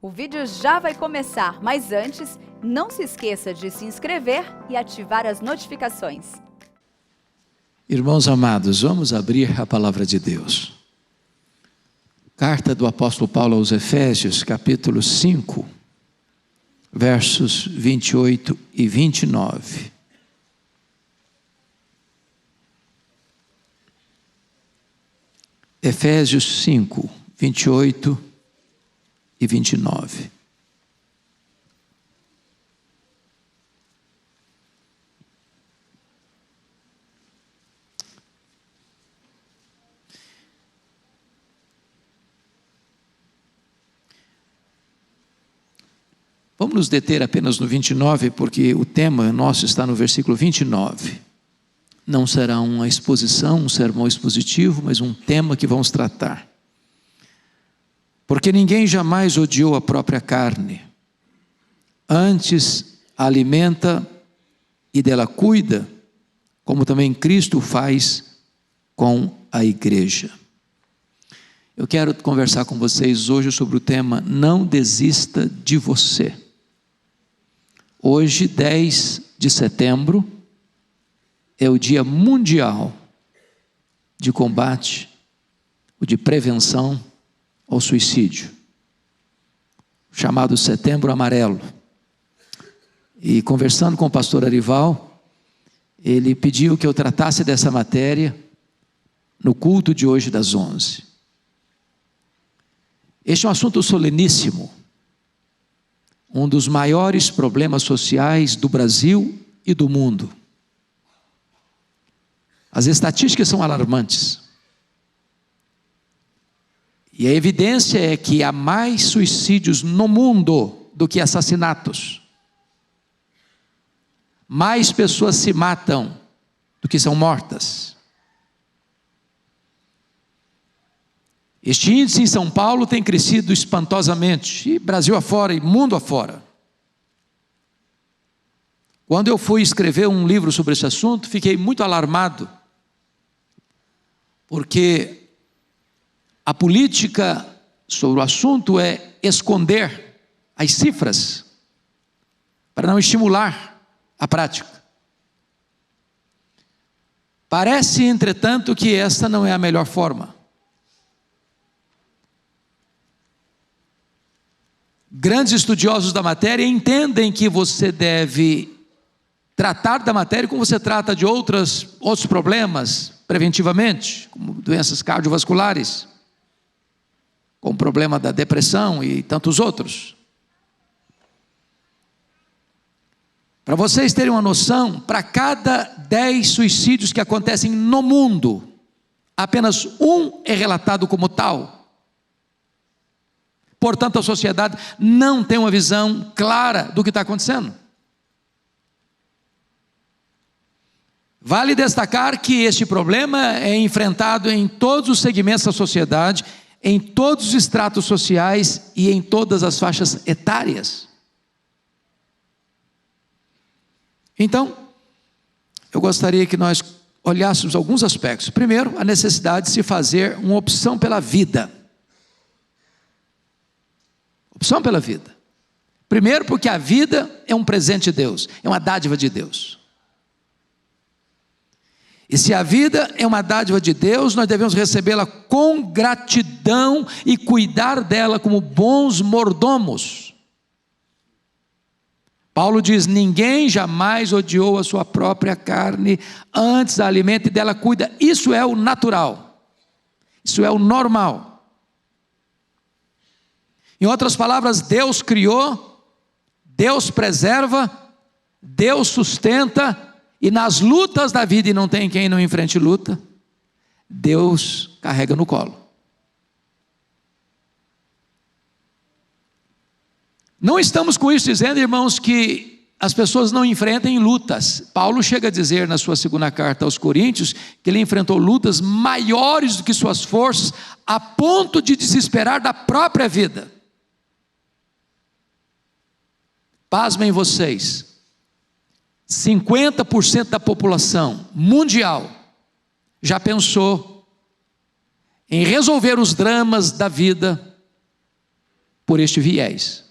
O vídeo já vai começar, mas antes, não se esqueça de se inscrever e ativar as notificações. Irmãos amados, vamos abrir a palavra de Deus. Carta do apóstolo Paulo aos Efésios, capítulo 5, versos 28 e 29. Efésios 5, 28 e 29. Vamos nos deter apenas no 29, porque o tema nosso está no versículo 29. Não será uma exposição, um sermão expositivo, mas um tema que vamos tratar. Porque ninguém jamais odiou a própria carne, antes a alimenta e dela cuida, como também Cristo faz com a igreja. Eu quero conversar com vocês hoje sobre o tema Não desista de você. Hoje, 10 de setembro, é o Dia Mundial de Combate, ou de Prevenção ao Suicídio, chamado Setembro Amarelo. E conversando com o pastor Arival, ele pediu que eu tratasse dessa matéria no culto de hoje das 11. Este é um assunto soleníssimo, um dos maiores problemas sociais do Brasil e do mundo. As estatísticas são alarmantes. E a evidência é que há mais suicídios no mundo do que assassinatos. Mais pessoas se matam do que são mortas. Este índice em São Paulo tem crescido espantosamente, e Brasil afora e mundo afora. Quando eu fui escrever um livro sobre esse assunto, fiquei muito alarmado, porque a política sobre o assunto é esconder as cifras, para não estimular a prática. Parece, entretanto, que esta não é a melhor forma. Grandes estudiosos da matéria entendem que você deve tratar da matéria como você trata de outros problemas preventivamente, como doenças cardiovasculares, como o problema da depressão e tantos outros. Para vocês terem uma noção, para cada 10 suicídios que acontecem no mundo, apenas um é relatado como tal. Portanto, a sociedade não tem uma visão clara do que está acontecendo. Vale destacar que este problema é enfrentado em todos os segmentos da sociedade, em todos os estratos sociais e em todas as faixas etárias. Então, eu gostaria que nós olhássemos alguns aspectos. Primeiro, a necessidade de se fazer uma opção pela vida. Opção pela vida. Primeiro, porque a vida é um presente de Deus, é uma dádiva de Deus. E se a vida é uma dádiva de Deus, nós devemos recebê-la com gratidão e cuidar dela como bons mordomos. Paulo diz: ninguém jamais odiou a sua própria carne, antes a alimenta e dela cuida. Isso é o natural, isso é o normal. Em outras palavras, Deus criou, Deus preserva, Deus sustenta, e nas lutas da vida, e não tem quem não enfrente luta, Deus carrega no colo. Não estamos com isso dizendo, irmãos, que as pessoas não enfrentem lutas. Paulo chega a dizer na sua segunda carta aos Coríntios, que ele enfrentou lutas maiores do que suas forças, a ponto de desesperar da própria vida. Pasmem vocês, 50% da população mundial já pensou em resolver os dramas da vida por este viés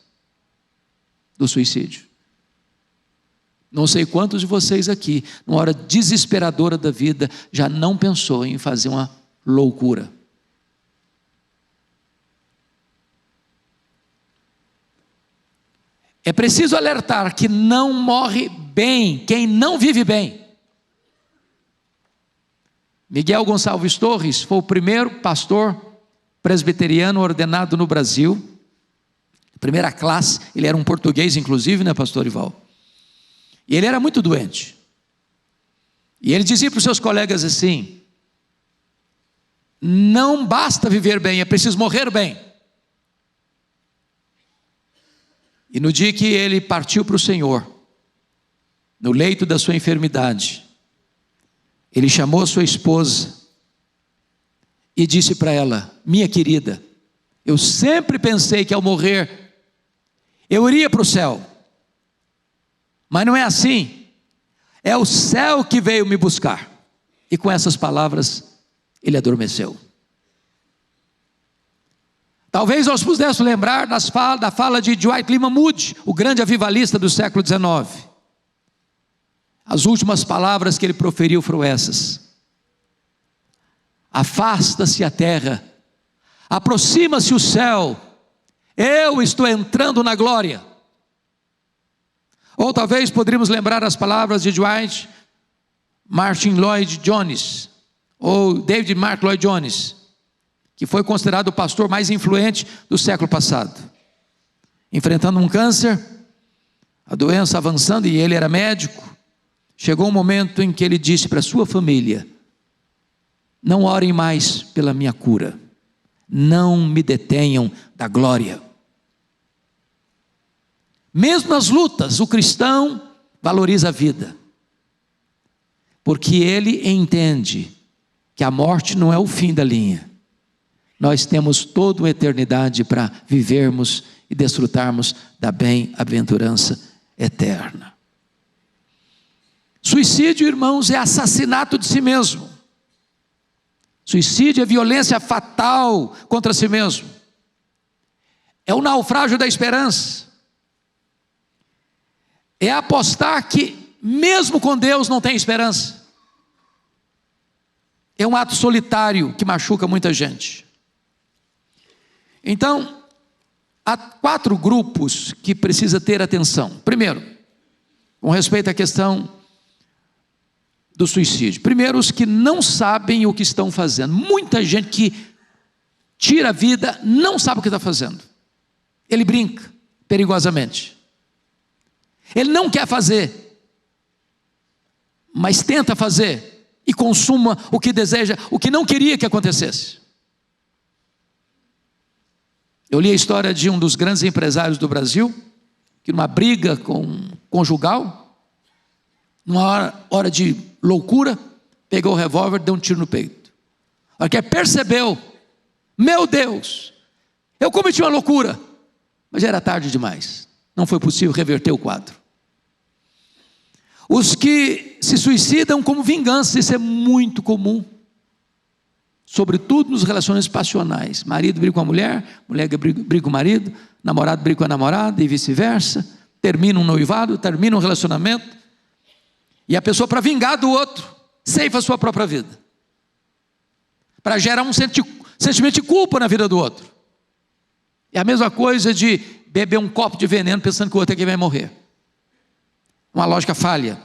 do suicídio. Não sei quantos de vocês aqui, numa hora desesperadora da vida, já não pensou em fazer uma loucura. É preciso alertar que não morre bem quem não vive bem. Miguel Gonçalves Torres foi o primeiro pastor presbiteriano ordenado no Brasil, primeira classe. Ele era um português inclusive, né, pastor Ival? E ele era muito doente. E ele dizia para os seus colegas assim: não basta viver bem, é preciso morrer bem. E no dia que ele partiu para o Senhor, no leito da sua enfermidade, ele chamou sua esposa e disse para ela: minha querida, eu sempre pensei que ao morrer eu iria para o céu, mas não é assim. É o céu que veio me buscar. E com essas palavras ele adormeceu. Talvez nós pudéssemos lembrar da fala de Dwight Lyman Moody, o grande avivalista do século XIX. As últimas palavras que ele proferiu foram essas: afasta-se a terra, aproxima-se o céu, eu estou entrando na glória. Ou talvez poderíamos lembrar as palavras de Dwight Martin Lloyd Jones, ou David Mark Lloyd Jones, que foi considerado o pastor mais influente do século passado. Enfrentando um câncer, a doença avançando, e ele era médico, chegou um momento em que ele disse para a sua família: não orem mais pela minha cura, não me detenham da glória. Mesmo nas lutas, o cristão valoriza a vida, porque ele entende que a morte não é o fim da linha. Nós temos toda uma eternidade para vivermos e desfrutarmos da bem-aventurança eterna. Suicídio, irmãos, é assassinato de si mesmo. Suicídio é violência fatal contra si mesmo. É o naufrágio da esperança. É apostar que mesmo com Deus não tem esperança. É um ato solitário que machuca muita gente. Então, há 4 grupos que precisa ter atenção. Primeiro, com respeito à questão do suicídio. Primeiro, os que não sabem o que estão fazendo. Muita gente que tira a vida não sabe o que está fazendo. Ele brinca perigosamente. Ele não quer fazer, mas tenta fazer e consuma o que deseja, o que não queria que acontecesse. Eu li a história de um dos grandes empresários do Brasil, que numa briga conjugal, numa hora de loucura, pegou o revólver e deu um tiro no peito. Porque percebeu: meu Deus, eu cometi uma loucura, mas já era tarde demais, não foi possível reverter o quadro. Os que se suicidam como vingança, isso é muito comum, sobretudo nos relacionamentos passionais. Marido briga com a mulher, mulher briga com o marido, namorado briga com a namorada e vice-versa. Termina um noivado, termina um relacionamento, e a pessoa, para vingar do outro, ceifa a sua própria vida, para gerar um sentimento de culpa na vida do outro. É a mesma coisa de beber um copo de veneno pensando que o outro é quem vai morrer. Uma lógica falha.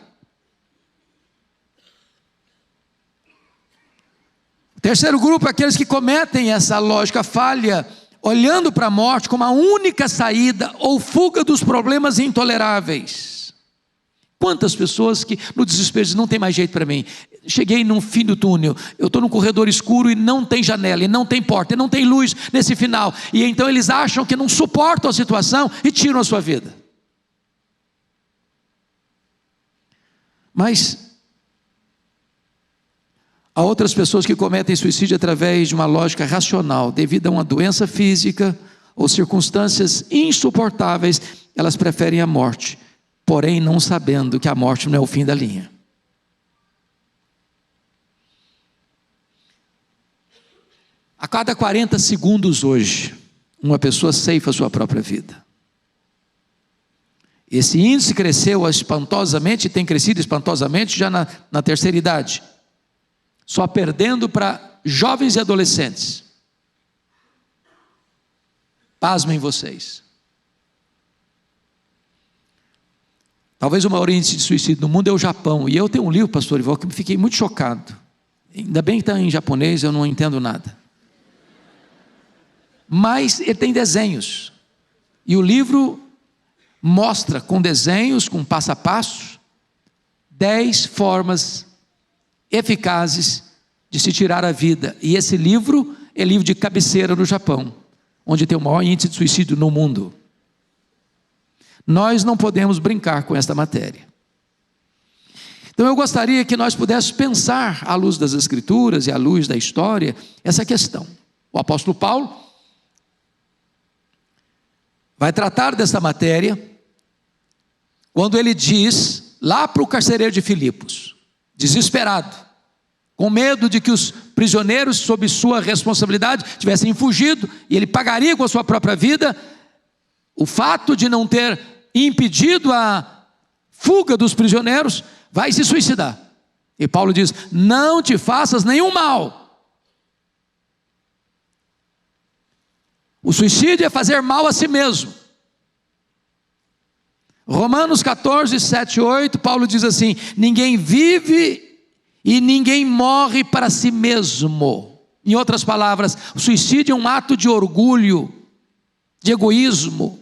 O terceiro grupo é aqueles que cometem essa lógica falha, olhando para a morte como a única saída ou fuga dos problemas intoleráveis. Quantas pessoas que no desespero dizem: não tem mais jeito para mim, cheguei no fim do túnel, eu estou num corredor escuro e não tem janela, e não tem porta, e não tem luz nesse final, e então eles acham que não suportam a situação e tiram a sua vida. Mas há outras pessoas que cometem suicídio através de uma lógica racional, devido a uma doença física ou circunstâncias insuportáveis. Elas preferem a morte, porém não sabendo que a morte não é o fim da linha. A cada 40 segundos hoje, uma pessoa ceifa a sua própria vida. Esse índice cresceu espantosamente, tem crescido espantosamente já na terceira idade, só perdendo para jovens e adolescentes. Pasmem vocês. Talvez o maior índice de suicídio no mundo é o Japão. E eu tenho um livro, pastor Ivo, que me fiquei muito chocado. Ainda bem que está em japonês, eu não entendo nada. Mas ele tem desenhos. E o livro mostra com desenhos, com passo a passo, 10 formas eficazes de se tirar a vida. E esse livro é livro de cabeceira no Japão, onde tem o maior índice de suicídio no mundo. Nós não podemos brincar com esta matéria. Então eu gostaria que nós pudéssemos pensar, à luz das Escrituras e à luz da história, essa questão. O apóstolo Paulo vai tratar dessa matéria quando ele diz lá para o carcereiro de Filipos, desesperado, com medo de que os prisioneiros sob sua responsabilidade tivessem fugido e ele pagaria com a sua própria vida, o fato de não ter impedido a fuga dos prisioneiros, vai se suicidar. E Paulo diz: não te faças nenhum mal. O suicídio é fazer mal a si mesmo. Romanos 14, 7, 8, Paulo diz assim: ninguém vive e ninguém morre para si mesmo. Em outras palavras, o suicídio é um ato de orgulho, de egoísmo.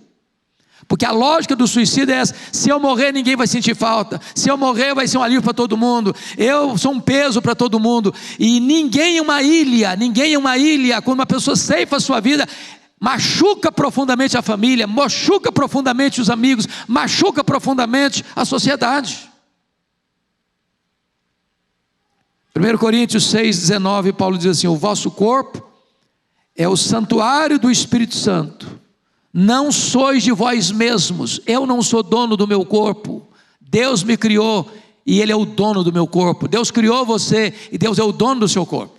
Porque a lógica do suicídio é essa: se eu morrer ninguém vai sentir falta, se eu morrer vai ser um alívio para todo mundo, eu sou um peso para todo mundo. E ninguém é uma ilha, quando uma pessoa ceifa a sua vida, machuca profundamente a família, machuca profundamente os amigos, machuca profundamente a sociedade. 1 Coríntios 6, 19, Paulo diz assim: o vosso corpo é o santuário do Espírito Santo, não sois de vós mesmos, eu não sou dono do meu corpo, Deus me criou e Ele é o dono do meu corpo. Deus criou você e Deus é o dono do seu corpo.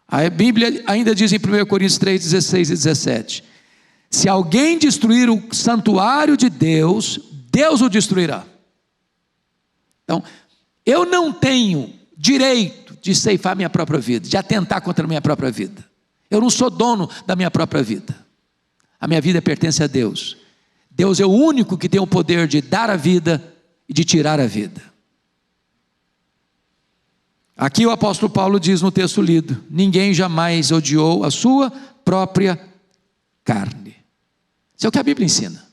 A Bíblia ainda diz em 1 Coríntios 3, 16 e 17: se alguém destruir o santuário de Deus, Deus o destruirá. Então, eu não tenho direito de ceifar minha própria vida, de atentar contra a minha própria vida. Eu não sou dono da minha própria vida. A minha vida pertence a Deus. Deus é o único que tem o poder de dar a vida e de tirar a vida. Aqui o apóstolo Paulo diz no texto lido: ninguém jamais odiou a sua própria carne. Isso é o que a Bíblia ensina.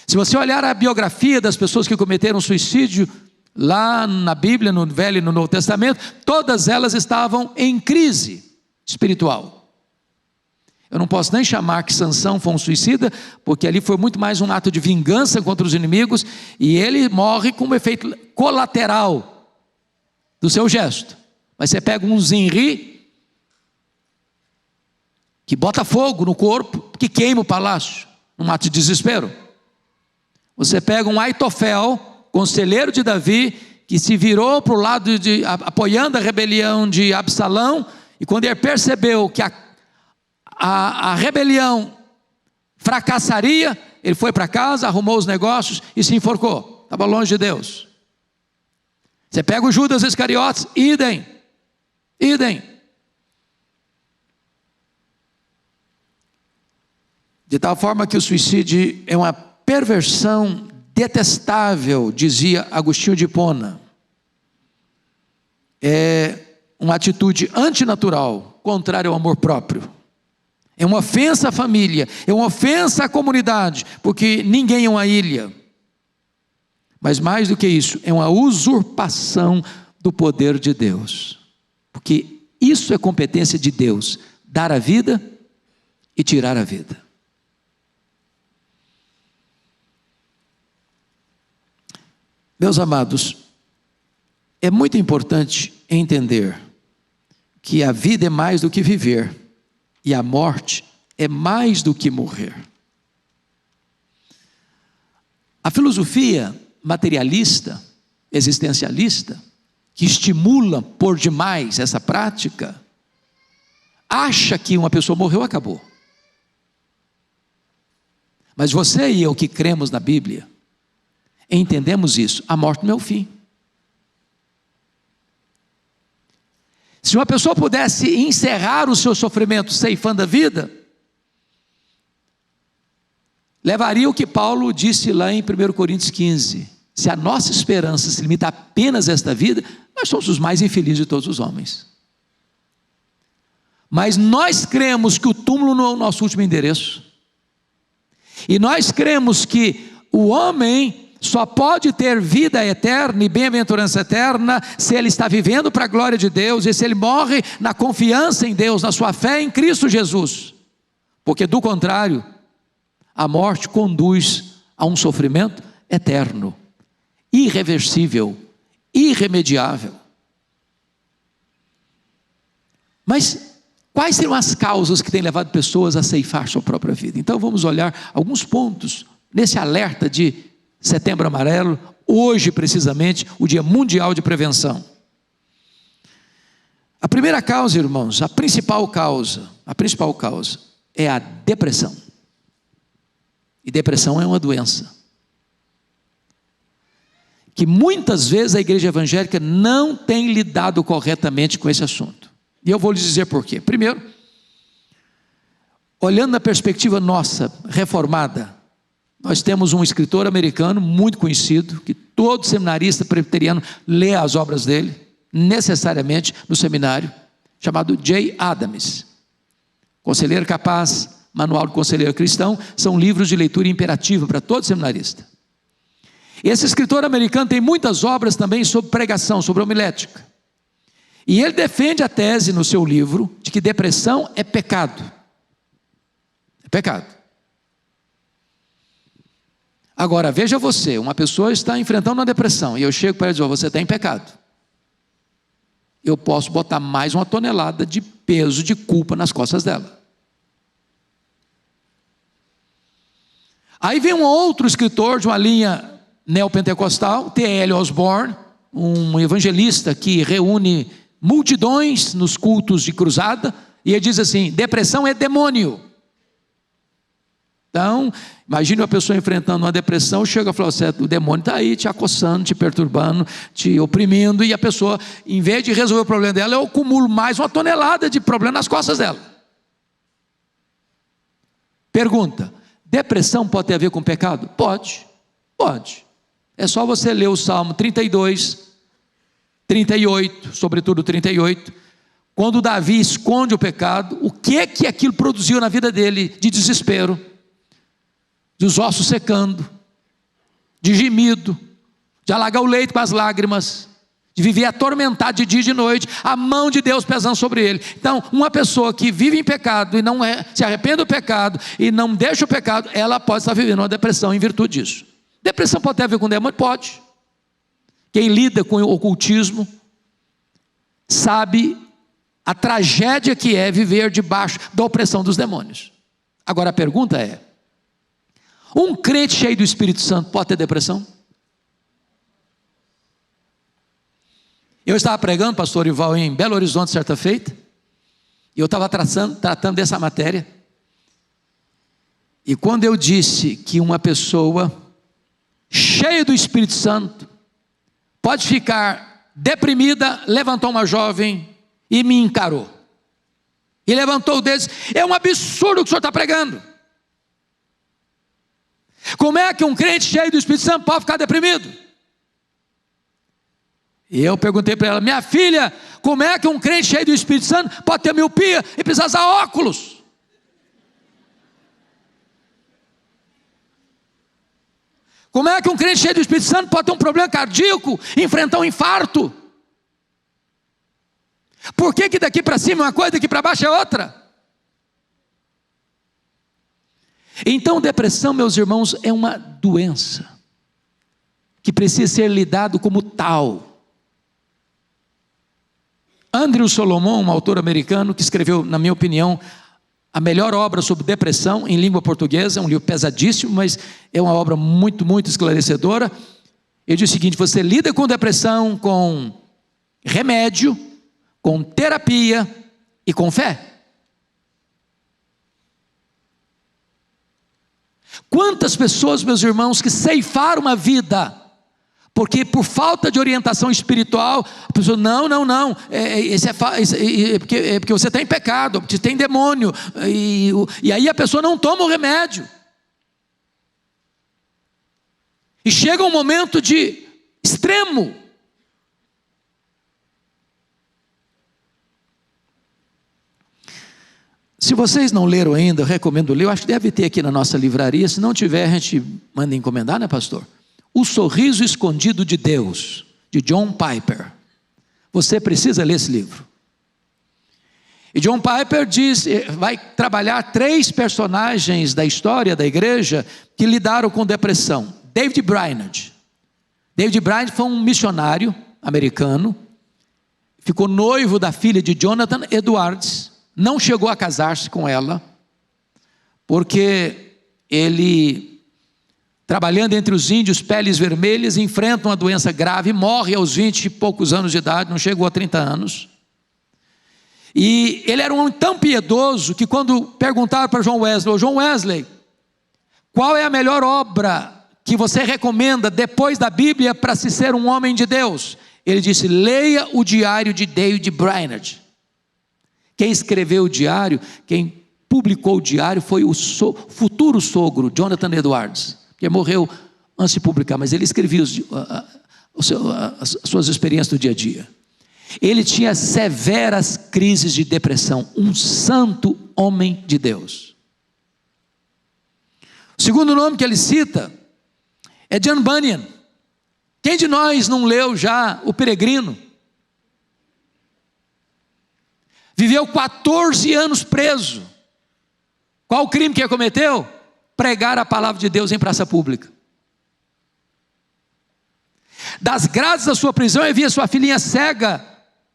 Se você olhar a biografia das pessoas que cometeram suicídio, lá na Bíblia, no Velho e no Novo Testamento, todas elas estavam em crise espiritual. Eu não posso nem chamar que Sansão foi um suicida, porque ali foi muito mais um ato de vingança contra os inimigos, e ele morre com um efeito colateral do seu gesto. Mas você pega um Zinri, que bota fogo no corpo, que queima o palácio, num ato de desespero. Você pega um Aitofel, conselheiro de Davi, que se virou para o lado apoiando a rebelião de Absalão, e quando ele percebeu que a rebelião fracassaria, ele foi para casa, arrumou os negócios e se enforcou. Estava longe de Deus. Você pega o Judas Iscariotes, idem. De tal forma que o suicídio é uma perversão detestável, dizia Agostinho de Hipona. É uma atitude antinatural, contrária ao amor próprio. É uma ofensa à família, é uma ofensa à comunidade, porque ninguém é uma ilha. Mas mais do que isso, é uma usurpação do poder de Deus. Porque isso é competência de Deus, dar a vida e tirar a vida. Meus amados, é muito importante entender que a vida é mais do que viver. E a morte é mais do que morrer. A filosofia materialista, existencialista, que estimula por demais essa prática, acha que uma pessoa morreu, acabou. Mas você e eu que cremos na Bíblia, entendemos isso, a morte não é o fim. Se uma pessoa pudesse encerrar o seu sofrimento ceifando a vida, levaria o que Paulo disse lá em 1 Coríntios 15, se a nossa esperança se limita apenas a esta vida, nós somos os mais infelizes de todos os homens. Mas nós cremos que o túmulo não é o nosso último endereço, e nós cremos que o homem só pode ter vida eterna e bem-aventurança eterna se ele está vivendo para a glória de Deus, e se ele morre na confiança em Deus, na sua fé em Cristo Jesus, porque do contrário, a morte conduz a um sofrimento eterno, irreversível, irremediável. Mas quais seriam as causas que têm levado pessoas a ceifar sua própria vida? Então vamos olhar alguns pontos nesse alerta de Setembro Amarelo, hoje precisamente, o Dia Mundial de Prevenção. A primeira causa, irmãos, a principal causa é a depressão. E depressão é uma doença que muitas vezes a igreja evangélica não tem lidado corretamente com esse assunto. E eu vou lhes dizer por quê. Primeiro, olhando na perspectiva nossa, reformada, nós temos um escritor americano muito conhecido, que todo seminarista presbiteriano lê as obras dele, necessariamente no seminário, chamado Jay Adams. Conselheiro Capaz, Manual do Conselheiro Cristão, são livros de leitura imperativa para todo seminarista. Esse escritor americano tem muitas obras também sobre pregação, sobre homilética. E ele defende a tese no seu livro de que depressão é pecado. É pecado. Agora, veja você, uma pessoa está enfrentando uma depressão, e eu chego para ela e digo, você está em pecado. Eu posso botar mais uma tonelada de peso, de culpa nas costas dela. Aí vem um outro escritor de uma linha neopentecostal, T.L. Osborne, um evangelista que reúne multidões nos cultos de cruzada, e ele diz assim, depressão é demônio. Então, imagine uma pessoa enfrentando uma depressão, chega e fala, o demônio está aí te acossando, te perturbando, te oprimindo, e a pessoa, em vez de resolver o problema dela, eu acumulo mais uma tonelada de problema nas costas dela. Pergunta, depressão pode ter a ver com pecado? Pode, pode. É só você ler o Salmo 32, 38, sobretudo 38, quando Davi esconde o pecado, o que aquilo produziu na vida dele de desespero, dos ossos secando, de gemido, de alagar o leito com as lágrimas, de viver atormentado de dia e de noite, a mão de Deus pesando sobre ele. Então, uma pessoa que vive em pecado e não se arrepende do pecado e não deixa o pecado, ela pode estar vivendo uma depressão em virtude disso. Depressão pode ter a ver com demônio? Pode. Quem lida com o ocultismo sabe a tragédia que é viver debaixo da opressão dos demônios. Agora a pergunta é, um crente cheio do Espírito Santo pode ter depressão? Eu estava pregando, pastor Ival, em Belo Horizonte certa feita, e eu estava tratando dessa matéria, e quando eu disse que uma pessoa cheia do Espírito Santo pode ficar deprimida, levantou uma jovem e me encarou, e levantou o dedo e disse, é um absurdo o que o senhor está pregando. Como é que um crente cheio do Espírito Santo pode ficar deprimido? E eu perguntei para ela, minha filha, como é que um crente cheio do Espírito Santo pode ter miopia e precisar usar óculos? Como é que um crente cheio do Espírito Santo pode ter um problema cardíaco e enfrentar um infarto? Por que daqui para cima é uma coisa, daqui para baixo é outra? Então, depressão, meus irmãos, é uma doença que precisa ser lidado como tal. Andrew Solomon, um autor americano que escreveu, na minha opinião, a melhor obra sobre depressão em língua portuguesa, é um livro pesadíssimo, mas é uma obra muito, muito esclarecedora. Ele diz o seguinte, você lida com depressão com remédio, com terapia e com fé. Quantas pessoas, meus irmãos, que ceifaram uma vida, porque por falta de orientação espiritual, a pessoa, não, é porque você está em pecado, porque tem demônio, e aí a pessoa não toma o remédio. E chega um momento de extremo. Se vocês não leram ainda, eu recomendo ler. Eu acho que deve ter aqui na nossa livraria. Se não tiver, a gente manda encomendar, né, pastor? O Sorriso Escondido de Deus, de John Piper. Você precisa ler esse livro. E John Piper vai trabalhar 3 personagens da história da igreja que lidaram com depressão. David Brainerd. David Brainerd foi um missionário americano, ficou noivo da filha de Jonathan Edwards, não chegou a casar-se com ela, porque ele, trabalhando entre os índios peles vermelhas, enfrenta uma doença grave, morre aos 20 e poucos anos de idade, não chegou a 30 anos. E ele era um homem tão piedoso que quando perguntaram para John Wesley, qual é a melhor obra que você recomenda depois da Bíblia para se ser um homem de Deus? Ele disse, leia o diário de David Brainerd. Quem escreveu o diário, quem publicou o diário foi o futuro sogro, Jonathan Edwards, que morreu antes de publicar, mas ele escrevia as suas experiências do dia a dia. Ele tinha severas crises de depressão, um santo homem de Deus. O segundo nome que ele cita é John Bunyan. Quem de nós não leu já O Peregrino? Viveu 14 anos preso. Qual o crime que ele cometeu? Pregar a palavra de Deus em praça pública. Das grades da sua prisão, ele via sua filhinha cega,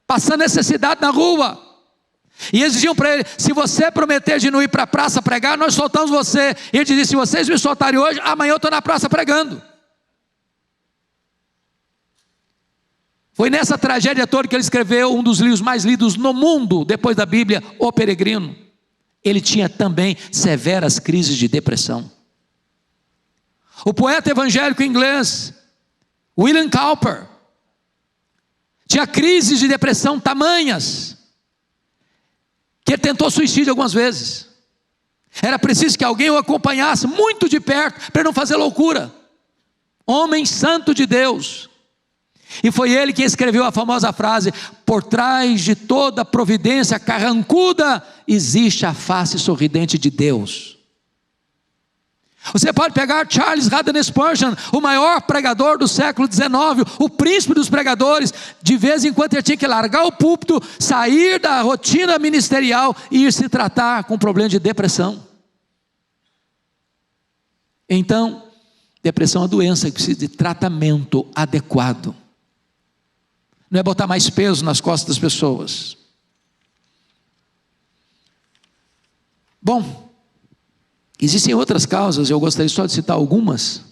passando necessidade na rua. E eles diziam para ele, se você prometer de não ir para a praça pregar, nós soltamos você. E ele dizia, se vocês me soltarem hoje, amanhã eu estou na praça pregando. Foi nessa tragédia toda que ele escreveu um dos livros mais lidos no mundo, depois da Bíblia, O Peregrino. Ele tinha também severas crises de depressão. O poeta evangélico inglês, William Cowper, tinha crises de depressão tamanhas, que ele tentou suicídio algumas vezes. Era preciso que alguém o acompanhasse muito de perto, para não fazer loucura. Homem santo de Deus. E foi ele que escreveu a famosa frase, por trás de toda providência carrancuda, existe a face sorridente de Deus. Você pode pegar Charles Haddon Spurgeon, o maior pregador do século XIX, o príncipe dos pregadores. De vez em quando ele tinha que largar o púlpito, sair da rotina ministerial e ir se tratar com problema de depressão. Então, depressão é uma doença que precisa de tratamento adequado. Não é botar mais peso nas costas das pessoas. Bom, existem outras causas, eu gostaria só de citar algumas.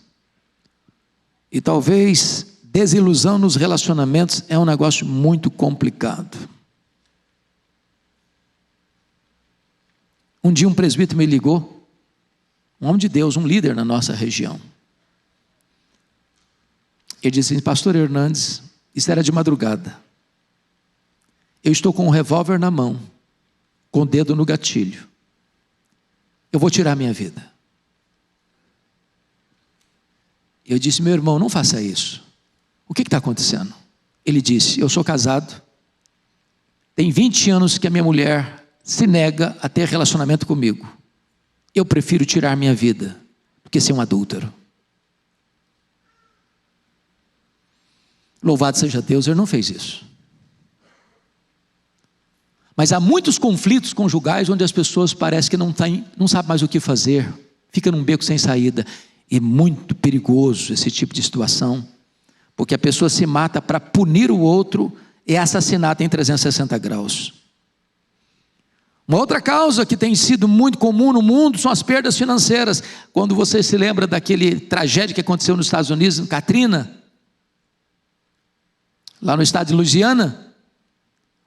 E talvez desilusão nos relacionamentos é um negócio muito complicado. Um dia um presbítero me ligou, um homem de Deus, um líder na nossa região. Ele disse assim, pastor Hernandes, isso era de madrugada. Eu estou com um revólver na mão, com o dedo no gatilho. Eu vou tirar minha vida. Eu disse, meu irmão, não faça isso. O que está acontecendo? Ele disse, eu sou casado. Tem 20 anos que a minha mulher se nega a ter relacionamento comigo. Eu prefiro tirar minha vida do que ser um adúltero. Louvado seja Deus, ele não fez isso. Mas há muitos conflitos conjugais onde as pessoas parecem que não sabem mais o que fazer, fica num beco sem saída. E muito perigoso esse tipo de situação, porque a pessoa se mata para punir o outro, é assassinato em 360 graus. Uma outra causa que tem sido muito comum no mundo são as perdas financeiras. Quando você se lembra daquele tragédia que aconteceu nos Estados Unidos, em Katrina, lá no estado de Louisiana,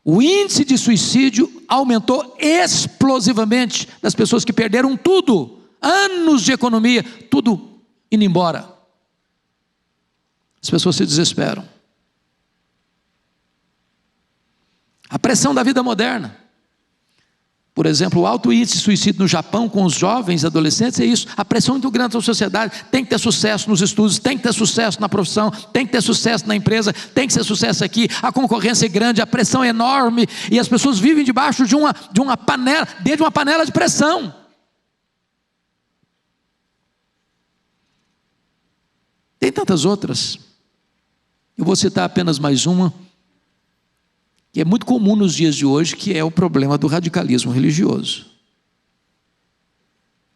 o índice de suicídio aumentou explosivamente das pessoas que perderam tudo, anos de economia, tudo indo embora. As pessoas se desesperam. A pressão da vida moderna. Por exemplo, o alto índice de suicídio no Japão com os jovens e adolescentes é isso. A pressão muito grande da sociedade. Tem que ter sucesso nos estudos, tem que ter sucesso na profissão, tem que ter sucesso na empresa, tem que ser sucesso aqui. A concorrência é grande, a pressão é enorme e as pessoas vivem debaixo de uma panela, dentro de uma panela de pressão. Tem tantas outras. Eu vou citar apenas mais uma, que é muito comum nos dias de hoje, que é o problema do radicalismo religioso.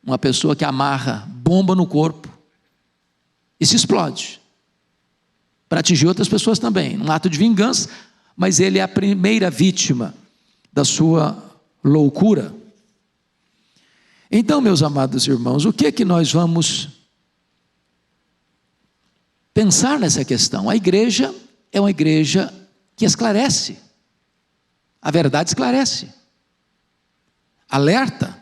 Uma pessoa que amarra bomba no corpo e se explode, para atingir outras pessoas também, num ato de vingança, mas ele é a primeira vítima da sua loucura. Então, meus amados irmãos, o que é que nós vamos pensar nessa questão? A igreja é uma igreja que esclarece. A verdade esclarece, alerta.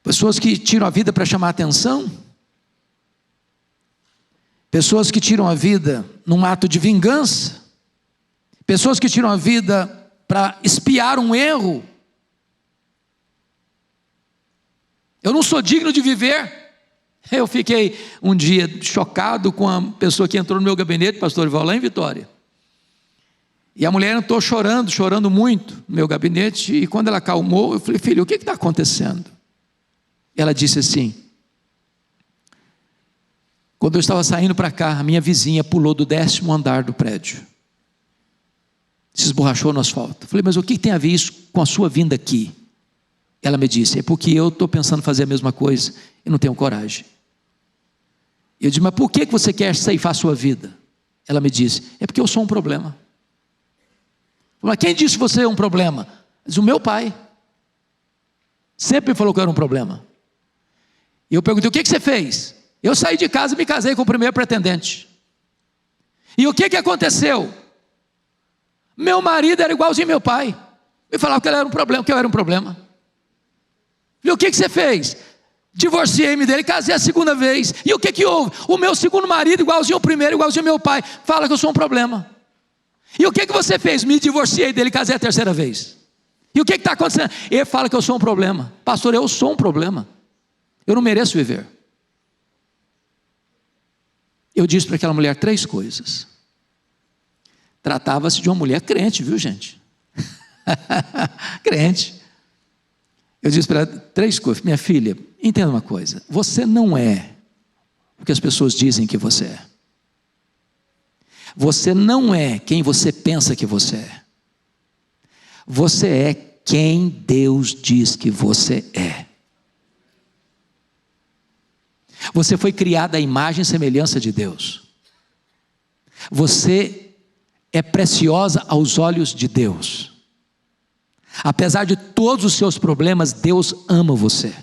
Pessoas que tiram a vida para chamar a atenção, pessoas que tiram a vida num ato de vingança, pessoas que tiram a vida para espiar um erro. Eu não sou digno de viver. Eu fiquei um dia chocado com a pessoa que entrou no meu gabinete, pastor Ival, lá em Vitória. E a mulher entrou chorando muito no meu gabinete, e quando ela acalmou, eu falei: filho, o que está acontecendo? Ela disse assim: quando eu estava saindo para cá, a minha vizinha pulou do 10º andar do prédio, se esborrachou no asfalto. Eu falei: mas o que tem a ver isso com a sua vinda aqui? Ela me disse: é porque eu estou pensando em fazer a mesma coisa e não tenho coragem. Eu disse: mas por que você quer ceifar a sua vida? Ela me disse: é porque eu sou um problema. Mas quem disse que você é um problema? Diz: o meu pai sempre falou que eu era um problema. E eu perguntei: o que você fez? Eu saí de casa e me casei com o primeiro pretendente. E o que aconteceu? Meu marido era igualzinho meu pai, me falava que ele era um problema, que eu era um problema. E o que você fez? Divorciei-me dele, casei a segunda vez. E o que houve? O meu segundo marido, igualzinho ao primeiro, igualzinho ao meu pai, fala que eu sou um problema. E o que você fez? Me divorciei dele, casei a terceira vez. E o que está acontecendo? Ele fala que eu sou um problema. Pastor, eu sou um problema. Eu não mereço viver. Eu disse para aquela mulher 3 coisas. Tratava-se de uma mulher crente, viu, gente? Crente. Eu disse para ela 3 coisas. Minha filha, entenda uma coisa. Você não é o que as pessoas dizem que você é. Você não é quem você pensa que você é. Você é quem Deus diz que você é. Você foi criado à imagem e semelhança de Deus. Você é preciosa aos olhos de Deus. Apesar de todos os seus problemas, Deus ama você.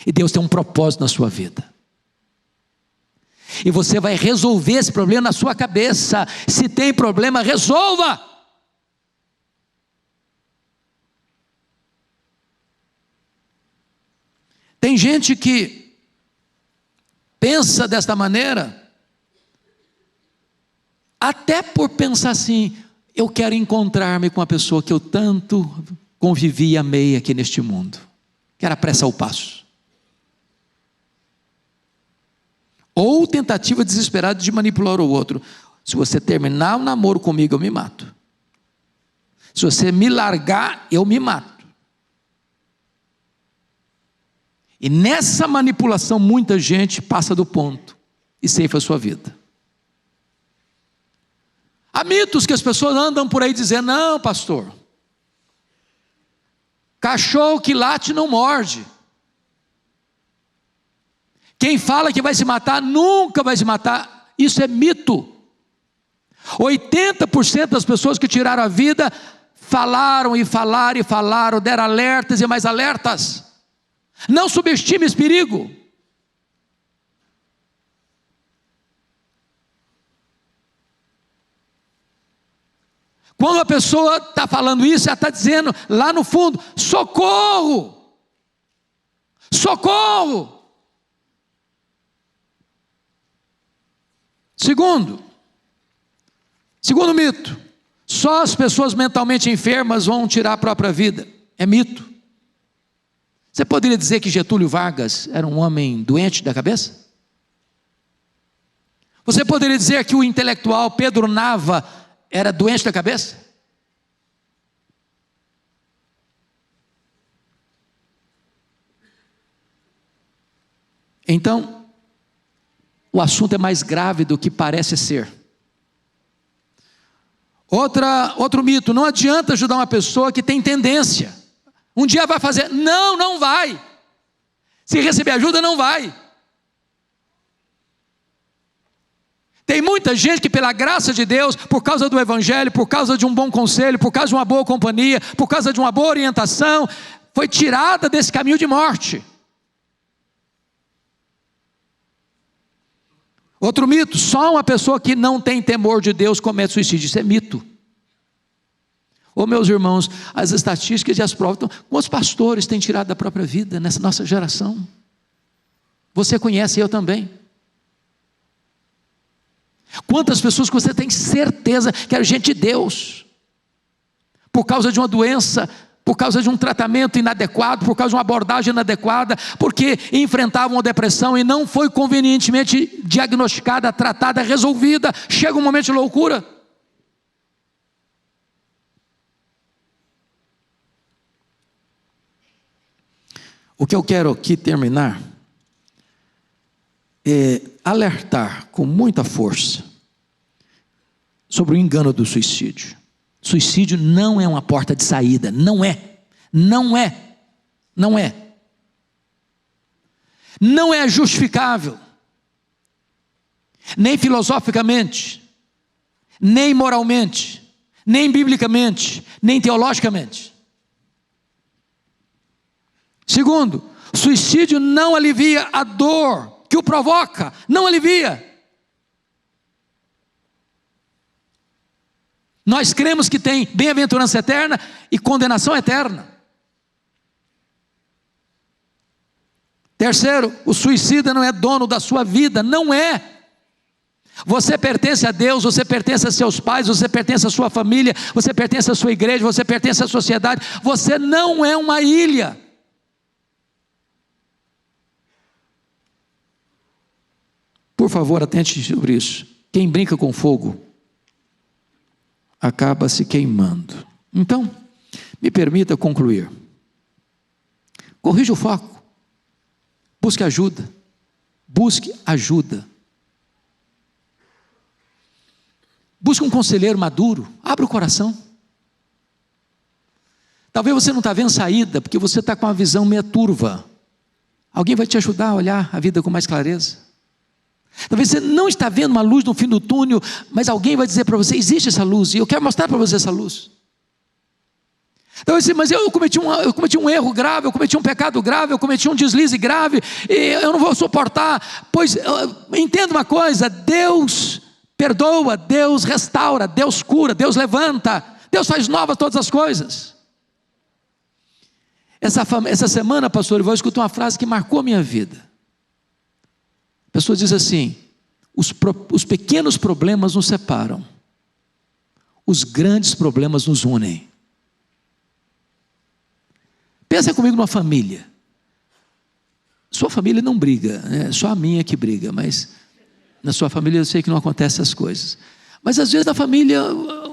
E Deus tem um propósito na sua vida. E você vai resolver esse problema na sua cabeça. Se tem problema, resolva. Tem gente que pensa desta maneira, até por pensar assim: eu quero encontrar-me com a pessoa que eu tanto convivi e amei aqui neste mundo. Quero apressar o passo. Ou tentativa desesperada de manipular o outro. Se você terminar o namoro comigo, eu me mato. Se você me largar, eu me mato. E nessa manipulação, muita gente passa do ponto e ceifa a sua vida. Há mitos que as pessoas andam por aí dizendo: não, pastor, cachorro que late não morde. Quem fala que vai se matar, nunca vai se matar. Isso é mito. 80% das pessoas que tiraram a vida, falaram e falaram e falaram, deram alertas e mais alertas. Não subestime esse perigo. Quando a pessoa está falando isso, ela está dizendo lá no fundo: socorro! Socorro! Segundo mito, só as pessoas mentalmente enfermas vão tirar a própria vida. É mito. Você poderia dizer que Getúlio Vargas era um homem doente da cabeça? Você poderia dizer que o intelectual Pedro Nava era doente da cabeça? Então, o assunto é mais grave do que parece ser. Outro mito: não adianta ajudar uma pessoa que tem tendência. Um dia vai fazer. Não vai. Se receber ajuda, não vai. Tem muita gente que, pela graça de Deus, por causa do Evangelho, por causa de um bom conselho, por causa de uma boa companhia, por causa de uma boa orientação, foi tirada desse caminho de morte. Outro mito: só uma pessoa que não tem temor de Deus comete suicídio. Isso é mito. Ô meus irmãos, as estatísticas e as provas, quantos pastores têm tirado da própria vida nessa nossa geração? Você conhece, eu também. Quantas pessoas que você tem certeza que era gente de Deus, por causa de uma doença, por causa de um tratamento inadequado, por causa de uma abordagem inadequada, porque enfrentavam a depressão e não foi convenientemente diagnosticada, tratada, resolvida, chega um momento de loucura. O que eu quero aqui terminar é alertar com muita força sobre o engano do suicídio. Suicídio não é uma porta de saída, não é. Não é justificável, nem filosoficamente, nem moralmente, nem biblicamente, nem teologicamente. Segundo, suicídio não alivia a dor que o provoca, não alivia. Nós cremos que tem bem-aventurança eterna e condenação eterna. Terceiro, o suicida não é dono da sua vida, não é. Você pertence a Deus, você pertence a seus pais, você pertence à sua família, você pertence à sua igreja, você pertence à sociedade. Você não é uma ilha. Por favor, atente sobre isso. Quem brinca com fogo acaba se queimando. Então, me permita concluir. Corrija o foco. Busque ajuda. Busque ajuda. Busque um conselheiro maduro. Abra o coração. Talvez você não está vendo saída, porque você está com uma visão meio turva. Alguém vai te ajudar a olhar a vida com mais clareza. Talvez você não está vendo uma luz no fim do túnel, mas alguém vai dizer para você: existe essa luz, e eu quero mostrar para você essa luz. Então, mas eu cometi um erro grave, eu cometi um pecado grave, eu cometi um deslize grave, e eu não vou suportar. Pois, entenda uma coisa: Deus perdoa, Deus restaura, Deus cura, Deus levanta, Deus faz novas todas as coisas. Essa semana, pastor, eu escutei uma frase que marcou a minha vida. A pessoa diz assim: os pequenos problemas nos separam, os grandes problemas nos unem. Pensa comigo numa família. Sua família não briga, né? Só a minha que briga, mas na sua família eu sei que não acontecem essas coisas. Mas às vezes na família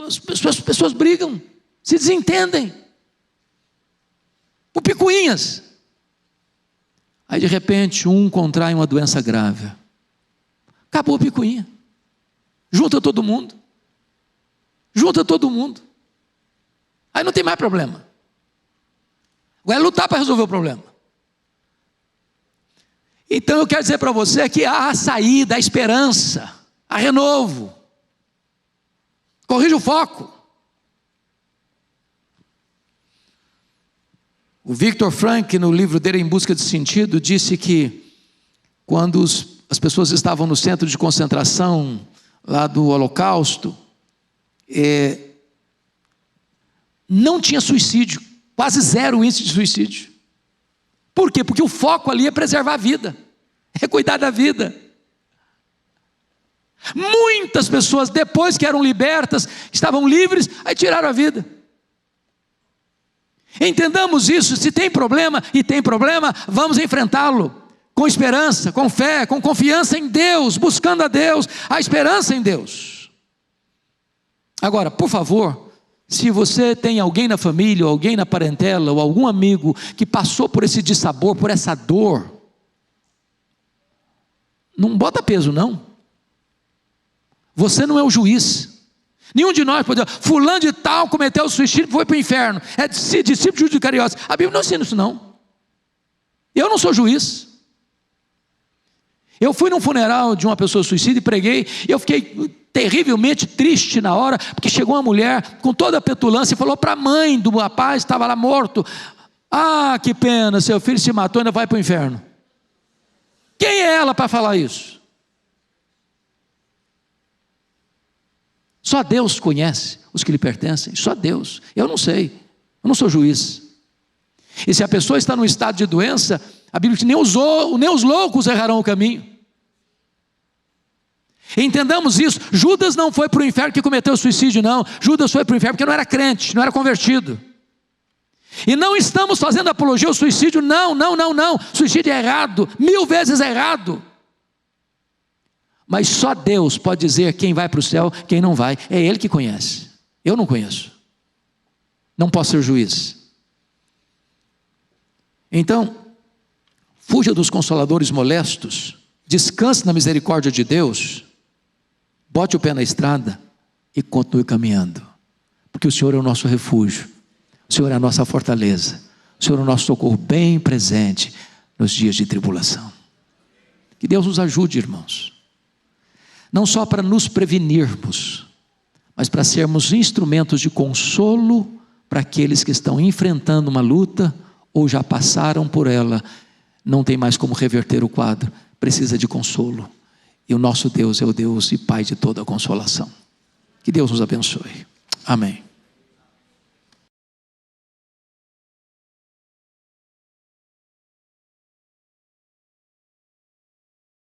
as pessoas brigam, se desentendem, por picuinhas. Aí de repente um contrai uma doença grave. Acabou a picuinha. Junta todo mundo. Aí não tem mais problema. Agora é lutar para resolver o problema. Então eu quero dizer para você que há a saída, a esperança, há renovo. Corrija o foco. O Viktor Frankl, no livro dele Em Busca de Sentido, disse que quando as pessoas estavam no centro de concentração lá do Holocausto, não tinha suicídio, quase zero índice de suicídio. Por quê? Porque o foco ali é preservar a vida, é cuidar da vida. Muitas pessoas, depois que eram libertas, estavam livres, aí tiraram a vida. Entendamos isso. Se tem problema, e tem problema, vamos enfrentá-lo com esperança, com fé, com confiança em Deus, buscando a Deus, a esperança em Deus. Agora, por favor, se você tem alguém na família, ou alguém na parentela, ou algum amigo que passou por esse dissabor, por essa dor, não bota peso não. Você não é o juiz. Nenhum de nós pode dizer, fulano de tal cometeu suicídio e foi para o inferno, é discípulo de Cariós. A Bíblia não ensina isso não. Eu não sou juiz. Eu fui num funeral de uma pessoa suicida e preguei, e eu fiquei terrivelmente triste na hora, porque chegou uma mulher com toda a petulância e falou para a mãe do rapaz, estava lá morto, ah, que pena, seu filho se matou e ainda vai para o inferno. Quem é ela para falar isso? Só Deus conhece os que lhe pertencem, só Deus. Eu não sei, eu não sou juiz. E se a pessoa está num estado de doença, a Bíblia diz que nem os loucos errarão o caminho. Entendamos isso. Judas não foi para o inferno que cometeu suicídio, não. Judas foi para o inferno porque não era crente, não era convertido. E não estamos fazendo apologia ao suicídio, não. Suicídio é errado, 1000 vezes errado. Mas só Deus pode dizer quem vai para o céu, quem não vai. É Ele que conhece. Eu não conheço. Não posso ser juiz. Então, fuja dos consoladores molestos, descanse na misericórdia de Deus, bote o pé na estrada e continue caminhando, porque o Senhor é o nosso refúgio, o Senhor é a nossa fortaleza, o Senhor é o nosso socorro bem presente nos dias de tribulação. Que Deus nos ajude, irmãos, não só para nos prevenirmos, mas para sermos instrumentos de consolo para aqueles que estão enfrentando uma luta ou já passaram por ela, não tem mais como reverter o quadro, precisa de consolo. E o nosso Deus é o Deus e Pai de toda a consolação. Que Deus nos abençoe. Amém.